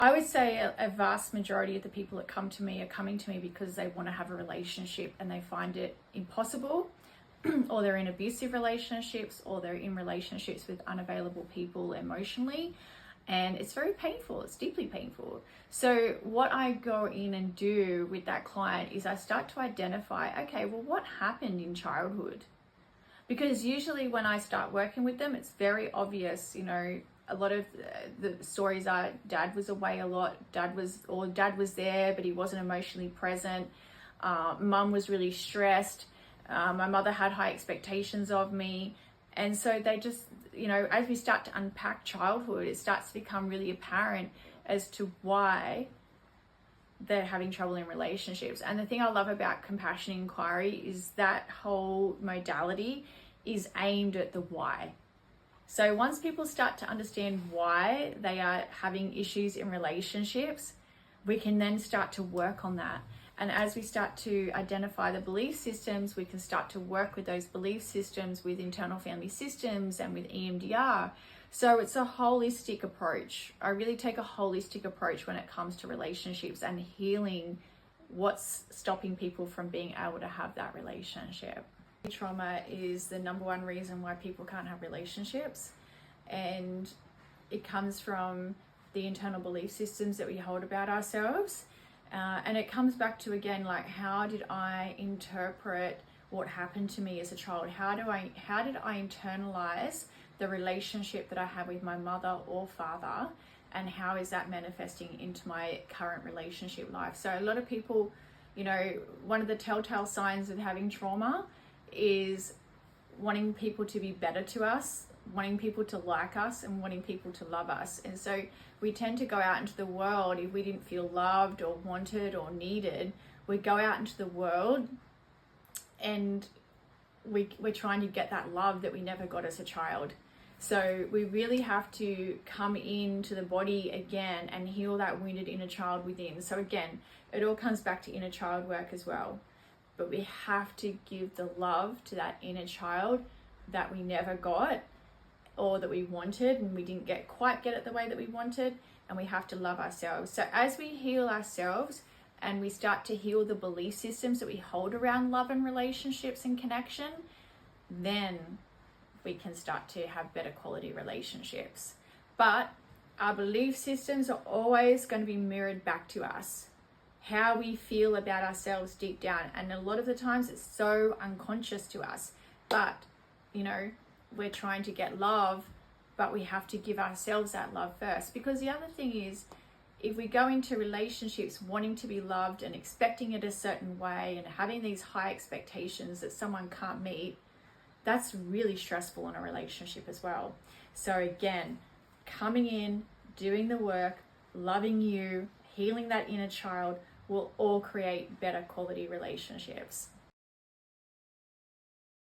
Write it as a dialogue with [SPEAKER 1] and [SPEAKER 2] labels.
[SPEAKER 1] I would say a vast majority of the people that come to me are coming to me because they want to have a relationship and they find it impossible, or they're in abusive relationships, or they're in relationships with unavailable people emotionally. And it's very painful. It's deeply painful. So what I go in and do with that client is I start to identify, okay, well, what happened in childhood? Because usually when I start working with them, it's very obvious, you know, a lot of the stories are dad was away a lot, dad was there, but he wasn't emotionally present. Mum was really stressed. My mother had high expectations of me. And so they just, you know, as we start to unpack childhood, it starts to become really apparent as to why they're having trouble in relationships. And the thing I love about compassion inquiry is that whole modality is aimed at the why. So once people start to understand why they are having issues in relationships, we can then start to work on that. And as we start to identify the belief systems, we can start to work with those belief systems with internal family systems and with EMDR. So it's a holistic approach. I really take a holistic approach when it comes to relationships and healing what's stopping people from being able to have that relationship. Trauma is the number one reason why people can't have relationships, and it comes from the internal belief systems that we hold about ourselves, and it comes back to, again, like, how did I interpret what happened to me as a child? How did I internalize the relationship that I have with my mother or father, and how is that manifesting into my current relationship life? So a lot of people, you know, one of the telltale signs of having trauma is wanting people to be better to us, wanting people to like us, and wanting people to love us. And so we tend to go out into the world, if we didn't feel loved or wanted or needed, we go out into the world and we're trying to get that love that we never got as a child. So we really have to come into the body again and heal that wounded inner child within. So again, it all comes back to inner child work as well. But we have to give the love to that inner child that we never got, or that we wanted and we didn't quite get it the way that we wanted, and we have to love ourselves. So as we heal ourselves and we start to heal the belief systems that we hold around love and relationships and connection, then we can start to have better quality relationships. But our belief systems are always going to be mirrored back to us, how we feel about ourselves deep down. And a lot of the times it's so unconscious to us, but you know, we're trying to get love, but we have to give ourselves that love first. Because the other thing is, if we go into relationships wanting to be loved and expecting it a certain way and having these high expectations that someone can't meet, that's really stressful in a relationship as well. So again, coming in, doing the work, loving you, healing that inner child will all create better quality relationships.